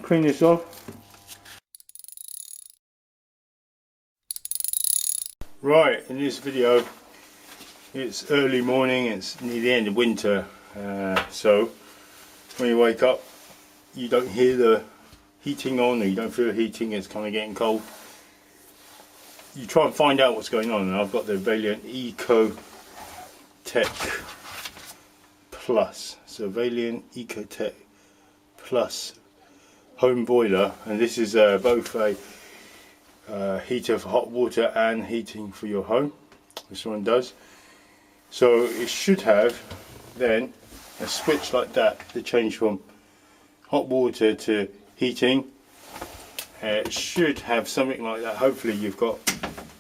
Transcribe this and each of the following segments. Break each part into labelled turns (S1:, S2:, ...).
S1: clean this off. Right, in this video, it's early morning, it's near the end of winter, so when you wake up you don't hear the heating on, or you don't feel the heating, it's kind of getting cold. You try and find out what's going on, and I've got the Vaillant Ecotech Plus. So Vaillant Ecotech Plus home boiler, and this is both a heater for hot water and heating for your home. This one does. So it should have then a switch like that to change from hot water to heating. It should have something like that. Hopefully you've got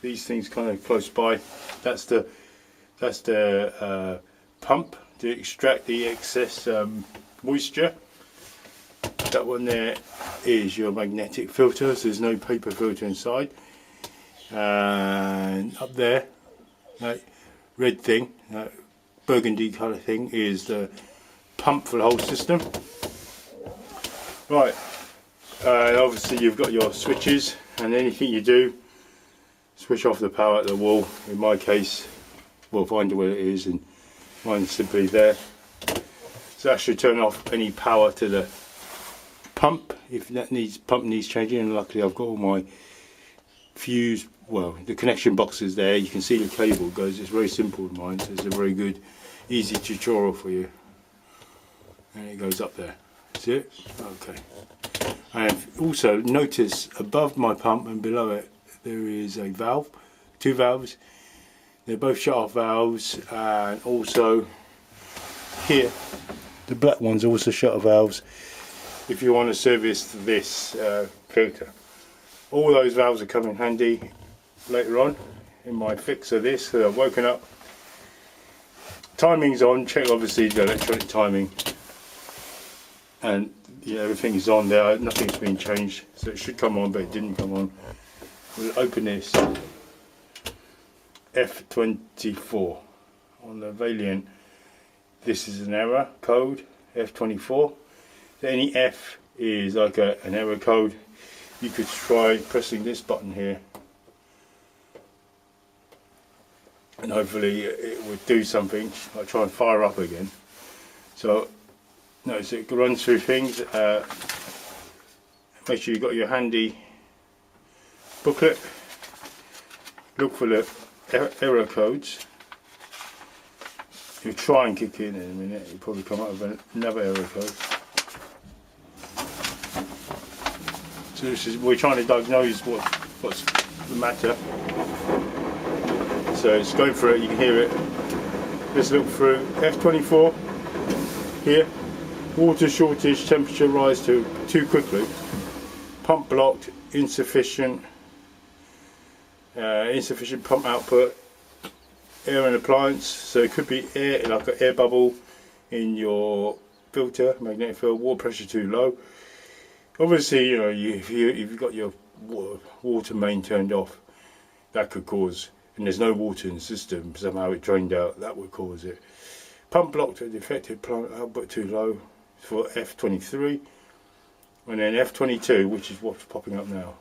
S1: these things kind of close by. That's the pump to extract the excess moisture. That one there is your magnetic filter, so there's no paper filter inside. And up there, that red thing, that burgundy colour thing, is the pump for the whole system. Right, obviously you've got your switches, and anything you do, switch off the power at the wall. In my case, we'll find where it is, and mine's simply there. So that should turn off any power to the pump if that pump needs changing. And luckily I've got all my fuse, well, the connection boxes there. You can see the cable goes. It's very simple with mine, so it's a very good, easy tutorial for you. And it goes up there. See it? Okay. And also notice above my pump and below it there is a valve, two valves. They're both shut off valves, and also here the black one's also shut off valves if you want to service this filter. All those valves are coming handy later on in my fix of this. So I've woken up, timing's on, check obviously the electronic timing, and yeah, everything is on there, nothing's been changed, so it should come on, but it didn't come on. We'll open this. F24 on the Vaillant. This is an error code, F24. So any F is like an error code. You could try pressing this button here, and hopefully it would do something. I'll try and fire up again. So notice it runs through things. Make sure you've got your handy booklet. Look for the error codes. You'll try and kick in a minute, you'll probably come up with another error code. So this is, we're trying to diagnose what's the matter. So it's going through it, you can hear it. Let's look through F24 here. Water shortage, temperature rise too quickly. Pump blocked, insufficient pump output. Air and appliance, so it could be air, like an air bubble in your filter, magnetic filter. Water pressure too low. Obviously, you know, if you've got your water main turned off, that could cause, and there's no water in the system, somehow it drained out, that would cause it. Pump blocked, defective plant output too low for F23, and then F22, which is what's popping up now.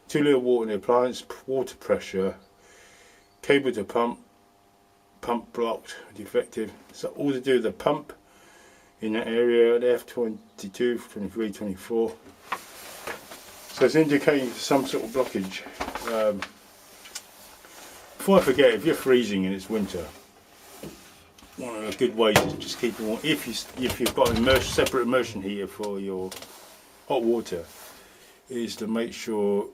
S1: Too little water in the appliance, water pressure, cable to pump blocked, defective. So all to do with the pump in that area, the F22, 23, 24. So it's indicating some sort of blockage. Before I forget, if you're freezing and it's winter, one of the good ways is just keep it warm. If you've got a separate immersion heater for your hot water, is to make sure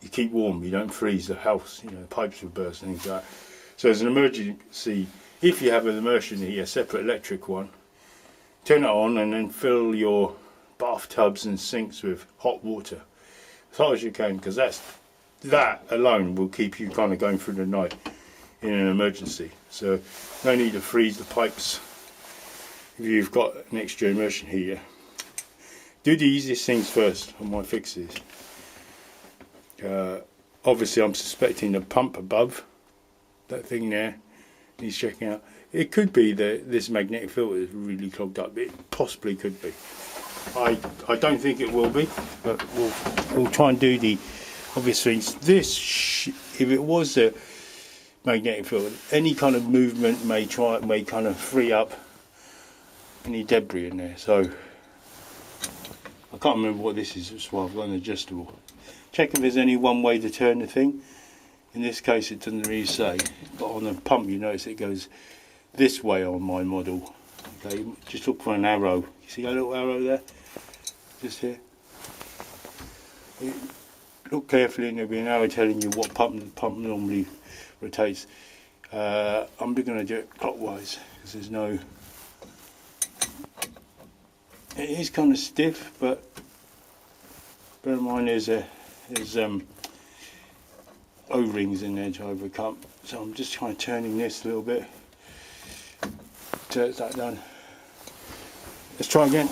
S1: you keep warm, you don't freeze the house, you know, the pipes will burst and things like that. So as an emergency, if you have an immersion heater, a separate electric one, turn it on and then fill your bathtubs and sinks with hot water as hot as you can, because that alone will keep you kind of going through the night in an emergency. So no need to freeze the pipes if you've got an extra immersion heater. Do the easiest things first on my fixes. Obviously I'm suspecting the pump above, that thing there, needs checking out. It could be that this magnetic filter is really clogged up. It possibly could be. I don't think it will be, but we'll try and do the obvious things. This, if it was a magnetic field, any kind of movement may kind of free up any debris in there. So I can't remember what this is, that's why I've got an adjustable. Check if there's any one way to turn the thing. In this case it doesn't really say, but on the pump you notice it goes this way on my model. Okay, just look for an arrow. You see a little arrow there? Just here. Look carefully and there'll be an arrow telling you what pump normally rotates. I'm going to do it clockwise because there's no... It is kind of stiff, but bear in mind there's O-rings in there to overcome. So I'm just trying to turning this a little bit. Turn that done. Let's try again.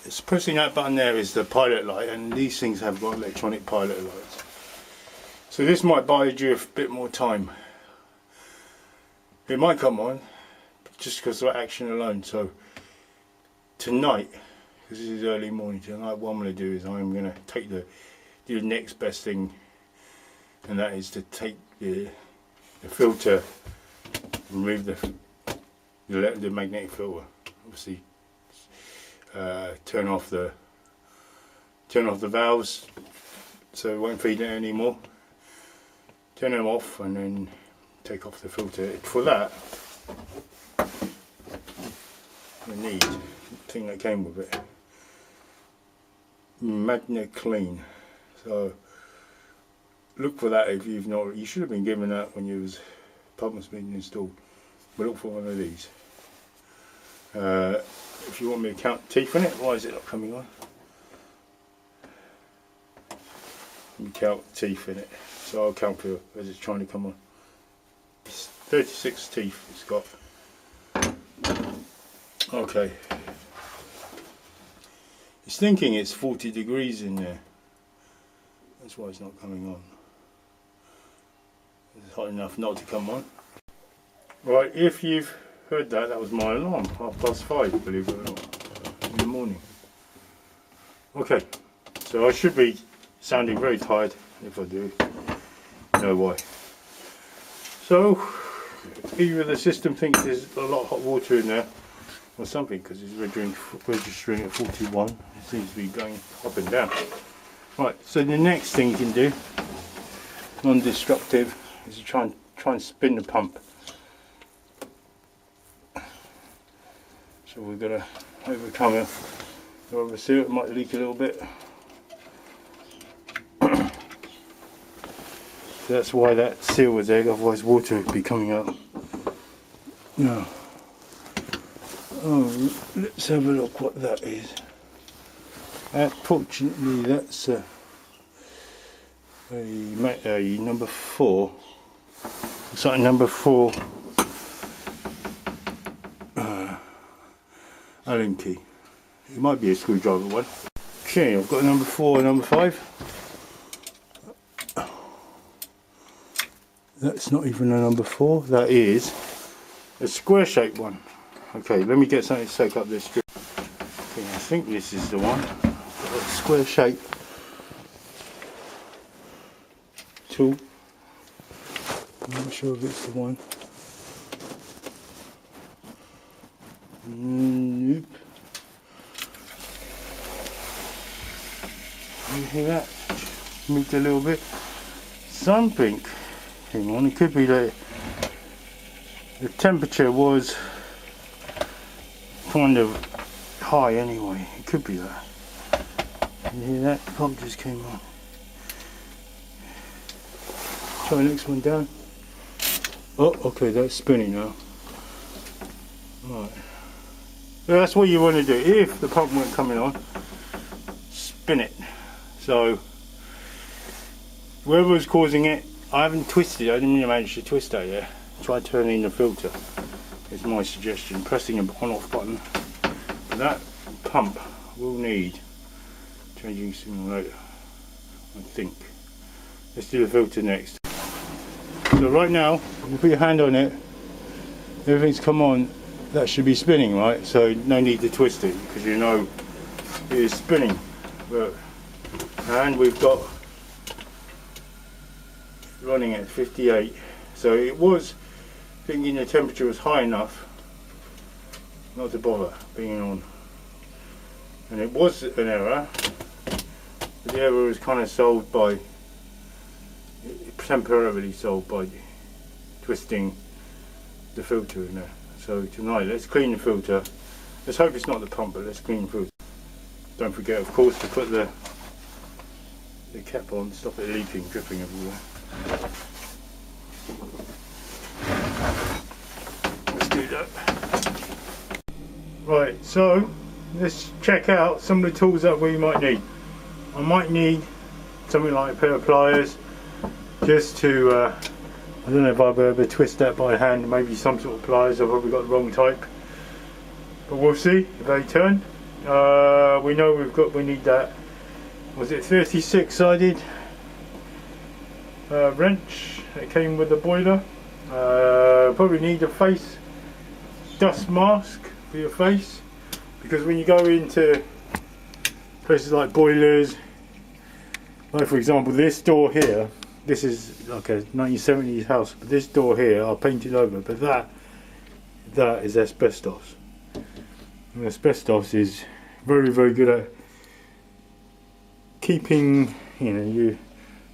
S1: It's pressing that button there is the pilot light, and these things have got electronic pilot lights. So this might buy you a bit more time. It might come on just because of that action alone. So tonight, because this is early morning tonight, what I'm going to do is I'm going to do the next best thing, and that is to take the filter, remove the magnetic filter, obviously turn off the valves so it won't feed it anymore, turn them off, and then take off the filter. For that you need the thing that came with it, Magnet Clean. So look for that if you've not. You should have been given that when you was pump was being installed, but look for one of these. If you want me to count teeth in it, why is it not coming on? Let me count teeth in it, so I'll count for you as it's trying to come on. It's 36 teeth it's got. Okay. It's thinking it's 40 degrees in there. That's why it's not coming on. It's hot enough not to come on. Right, if you've heard that, that was my alarm, 5:30, believe it or not, in the morning. Okay, so I should be sounding very tired. If I do, you know why. So either the system thinks there's a lot of hot water in there or something, because it's registering at 41. It seems to be going up and down. Right, so the next thing you can do, non-destructive, is you try and spin the pump. So we're going to overcome it. Obviously it might leak a little bit. So that's why that seal was there, otherwise water would be coming out. Now, let's have a look what that is. Fortunately that's a number 4. It's like number 4 Allen key. It might be a screwdriver one. Okay, I've got number 4 and number 5. That's not even a number 4, that is a square shaped one. Okay, let me get something to soak up this strip. Okay, I think this is the one. Got a square shape tool. I'm not sure if it's the one. Nope. You hear that? Moved a little bit. Something. Hang on, it could be that the temperature was kind of high anyway. It could be that. You hear that? The pump just came on. Try the next one down. Oh, okay, that's spinning now. Right. So that's what you want to do. If the pump weren't coming on, spin it. So whoever was causing it, I haven't twisted it. I didn't really manage to twist that yet. Try turning the filter. Is my suggestion. Pressing an on-off button. But that pump will need changing sooner or later. I think. Let's do the filter next. So right now, if you put your hand on it, everything's come on. That should be spinning, right? So no need to twist it because you know it is spinning. And we've got running at 58. So it was thinking the temperature was high enough not to bother being on. And it was an error. But the error was kind of solved by, temporarily solved by twisting the filter in there. So tonight, let's clean the filter. Let's hope it's not the pump, but let's clean the filter. Don't forget, of course, to put the cap on, stop it leaking, dripping everywhere. Let's do that. Right, so let's check out some of the tools that we might need. I might need something like a pair of pliers, just to, I don't know if I'll be able to twist that by hand, maybe some sort of pliers. I've probably got the wrong type, but we'll see if they turn. We know we need that, was it 36 sided wrench that came with the boiler. Probably need a face dust mask for your face, because when you go into places like boilers, like for example this door here, this is like a 1970s house, but this door here I painted over, but that is asbestos. And asbestos is very, very good at keeping, you know, your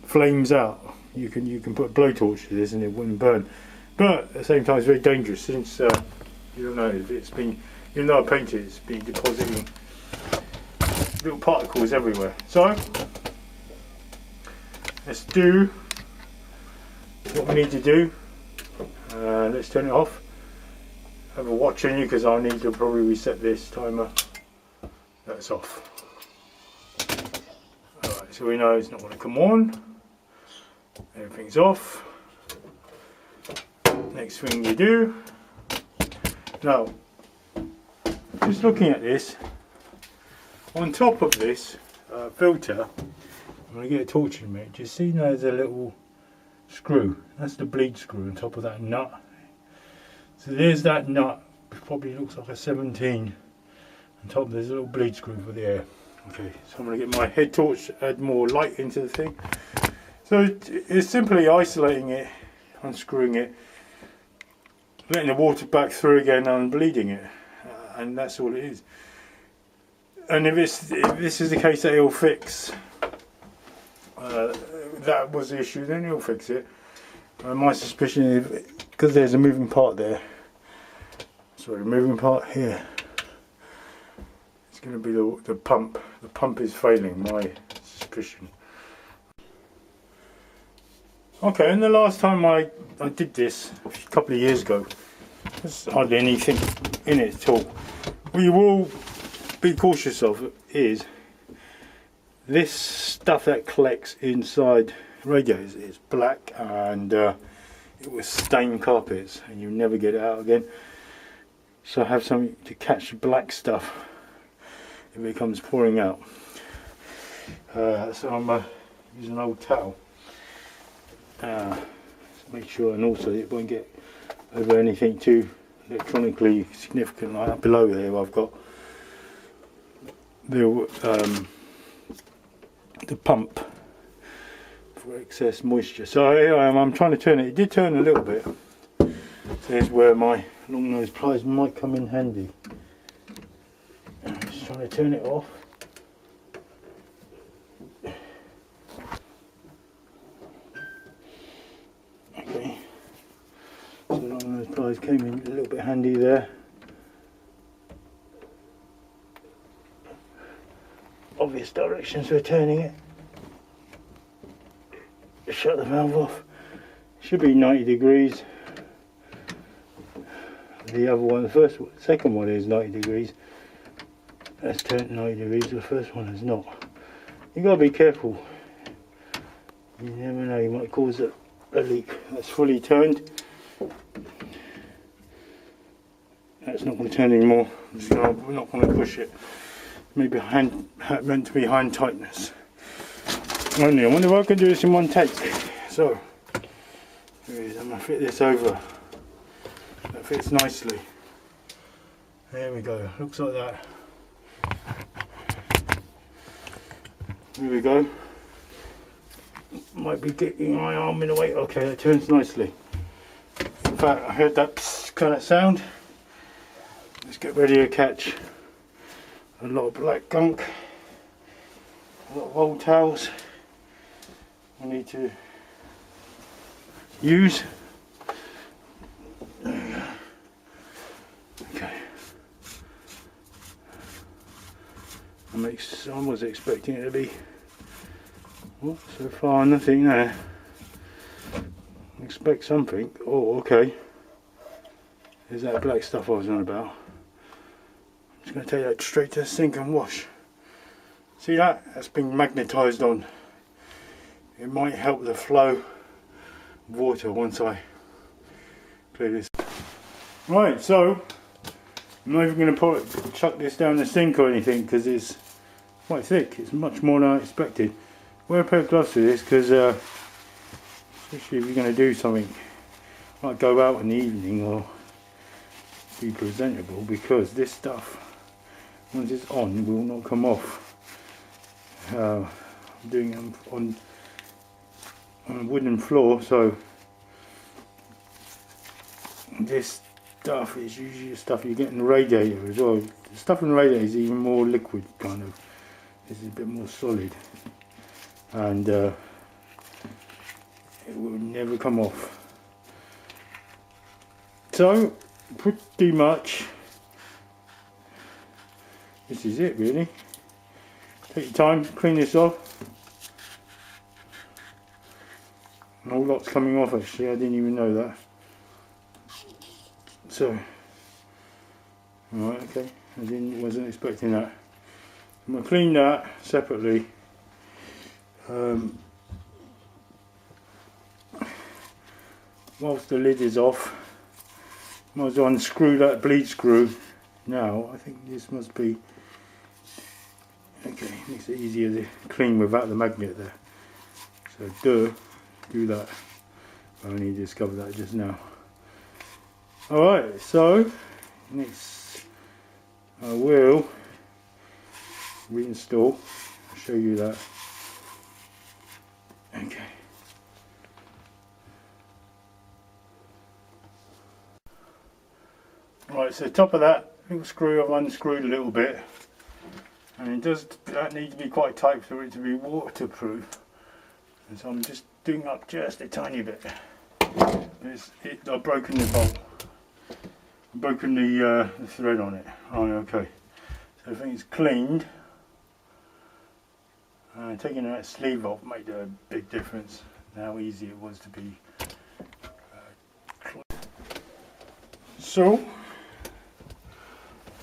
S1: flames out. You can put a blowtorch to this and it wouldn't burn, but at the same time it's very dangerous, since you don't know if it's been, even though I painted it, it's been depositing little particles everywhere. So let's do what we need to do. Let's turn it off. Have a watch on you because I'll need to probably reset this timer. That's off. Alright, so we know it's not going to come on. Everything's off. Next thing you do. Now, just looking at this, on top of this filter, I'm going to get a torch in a minute. Just see there's a little screw. That's the bleed screw on top of that nut. So there's that nut, which probably looks like a 17. On top there's a little bleed screw for the air. Okay, so I'm going to get my head torch, add more light into the thing. So it's simply isolating it, unscrewing it, letting the water back through again and bleeding it, and that's all it is. And if this is the case that it'll fix, that was the issue, then it'll fix it. My suspicion is, because there's a moving part there, sorry, the moving part here, it's going to be the pump. The pump is failing, my suspicion. Okay, and the last time I did this, a couple of years ago, there's hardly anything in it at all. What you will be cautious of is this stuff that collects inside radiators is black, and it will stain carpets and you never get it out again. So have something to catch the black stuff if it comes pouring out. So I'm using an old towel. Make sure, and also it won't get over anything too electronically significant. Like up below there I've got the pump for excess moisture. So I'm trying to turn it. It did turn a little bit. So here's where my long nose pliers might come in handy. I'm just trying to turn it off. Okay, so long nose pliers came in a little bit handy there. Obvious directions for turning it. Shut the valve off. Should be 90 degrees. The other one, the second one is 90 degrees. That's turned 90 degrees. The first one is not. You gotta be careful. You never know. You might cause a leak. That's fully turned. That's not going to turn anymore. We're not going to push it. Maybe meant to be hand tightness. Only, I wonder if I can do this in one take. So, here it is. I'm going to fit this over. That fits nicely. There we go. Looks like that. Here we go. Might be getting my arm in the way. Okay, that turns nicely. In fact, I heard that kind of sound. Let's get ready to catch a lot of black gunk, a lot of old towels I need to use. Okay. I was expecting it to be, well, so far nothing there. Expect something. Oh, okay. There's that black stuff I was on about. I'm just going to take that straight to the sink and wash. See that? That's been magnetised on. It might help the flow of water once I clear this. Right, so I'm not even going to chuck this down the sink or anything because it's quite thick. It's much more than I expected. Wear a pair of gloves for this because especially if you're going to do something like go out in the evening or be presentable, because this stuff, once it's on, will not come off. I'm doing it on a wooden floor, so this stuff is usually the stuff you get in the radiator as well. The stuff in the radiator is even more liquid, kind of. This is a bit more solid, and it will never come off. So pretty much this is it really. Take your time, clean this off. A whole lot's coming off actually, I didn't even know that. So, alright, okay, wasn't expecting that. I'm going to clean that separately. Whilst the lid is off, might as well unscrew that bleed screw now. I think this must be, okay, makes it easier to clean without the magnet there. So do that. I only discovered that just now. Alright, so next I will reinstall. I'll show you that. Okay. Right, so top of that little screw I've unscrewed a little bit, and that needs to be quite tight for it to be waterproof, and so I'm just doing up just a tiny bit. I've broken the bolt, I've broken the thread on it. Oh, okay, so I think it's cleaned, and taking that sleeve off made a big difference in how easy it was to be so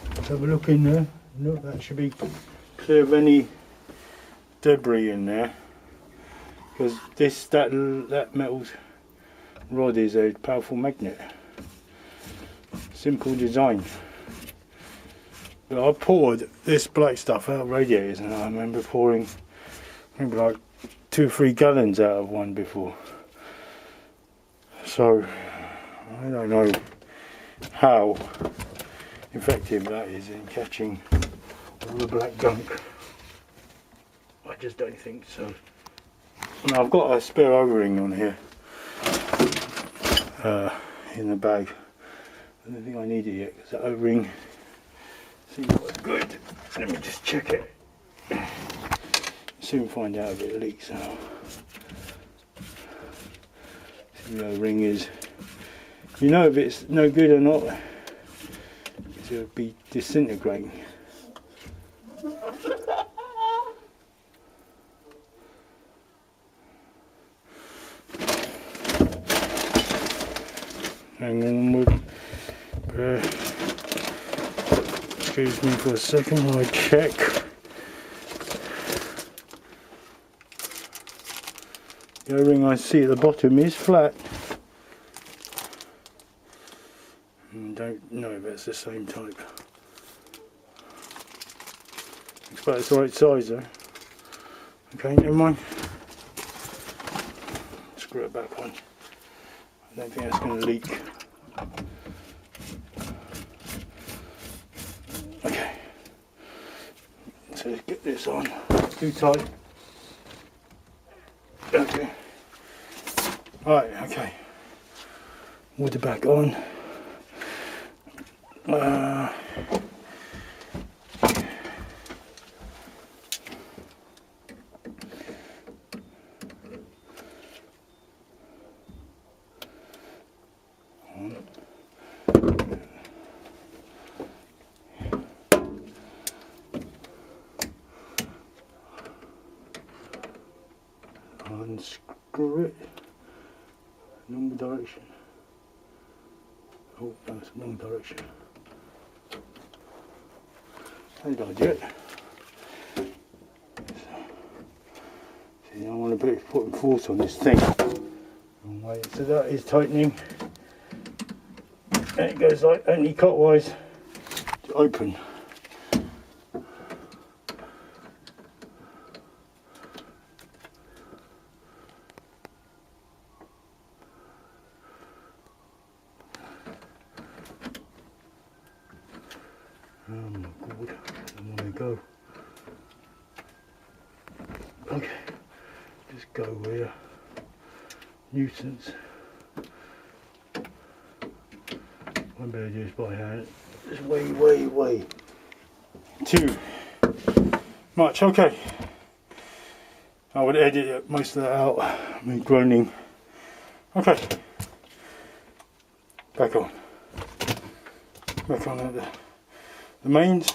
S1: let's have a look in there. Look, that should be clear of any debris in there, because that metal rod is a powerful magnet. Simple design. But I poured this black stuff out of radiators, and I remember pouring maybe like 2 or 3 gallons out of one before. So I don't know how effective that is in catching all the black gunk. I just don't think so. Now I've got a spare O-ring on here in the bag. I don't think I need it yet because the O-ring seems quite good. Let me just check it. Soon find out if it leaks now. See, the O-ring is, you know if it's no good or not, because it'll be disintegrating. Hang on, excuse me for a second while I check. The O-ring I see at the bottom is flat. Don't know if it's the same type. Looks like it's the right size though. Okay, never mind. screw it back on. I don't think that's going to leak. Okay, so let's get this on. It's too tight. Okay. Right, okay. Water back on. Unscrew it. Normal direction. Oh, that's the wrong direction. How did I do it? See, I want to put force on this thing. Wrong way. So that is tightening. And it goes like anti-clockwise to open. Oh my god, I want to go. Okay, just go where nuisance. I better do this by hand. It's way too much. Okay, I would edit most of that out. Me groaning. Okay, back on at the mains.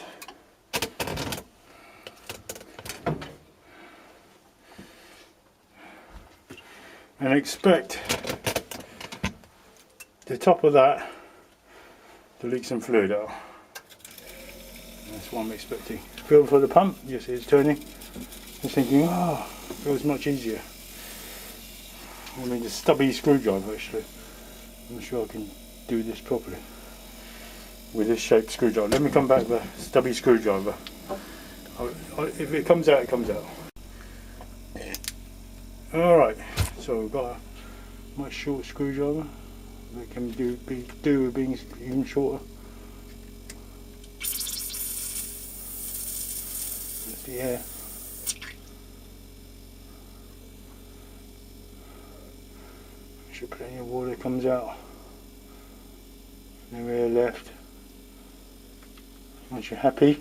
S1: And expect the top of that to leak some fluid out. That's what I'm expecting. Feel for the pump, yes, it's turning. I'm thinking, oh, feels much easier. I need a stubby screwdriver actually. I'm not sure I can do this properly with this shaped screwdriver. Let me come back with a stubby screwdriver. If it comes out, it comes out. Alright, so we've got a much short screwdriver that can do with being even shorter. That's the air. Should plenty of water comes out. No air left. Once you're happy,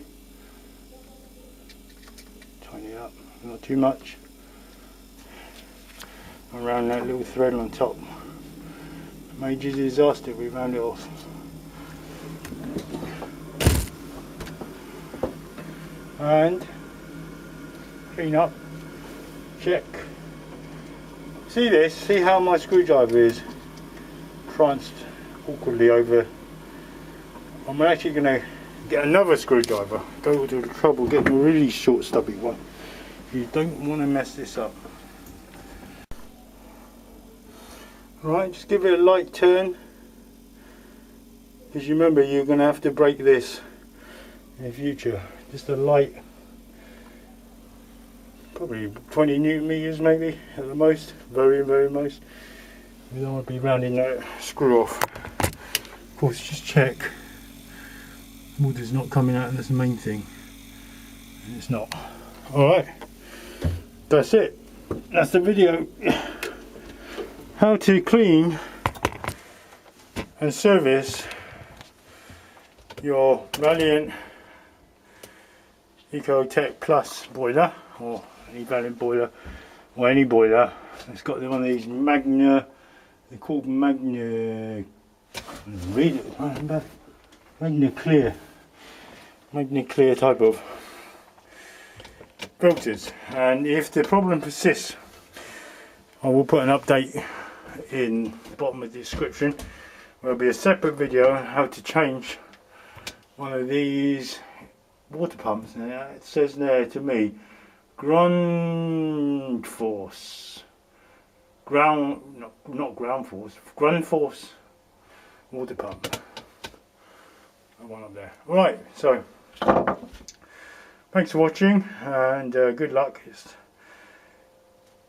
S1: tighten it up, not too much. Around that little thread on top. Major disaster, we round it off. And clean up, check. See this? See how my screwdriver is pranced awkwardly over. I'm actually going to get another screwdriver. Go to the trouble getting a really short stubby one. You don't want to mess this up. Right, just give it a light turn, because you remember you're going to have to break this in the future. Just a light, probably 20 newton meters maybe at the most, very most. You don't want to be rounding that screw off. Of course, just check water's not coming out, and that's the main thing. And it's not. Alright, that's it. That's the video. How to clean and service your Vaillant Ecotech Plus boiler, or any Vaillant boiler, or any boiler. It's got one of these Magna, they're called Magna, read it, Magna Clear type of filters. And if the problem persists, I will put an update in the bottom of the description. There'll be a separate video on how to change one of these water pumps. Now, it says there to me ground force water pump. That one up there. Right, so thanks for watching, and good luck.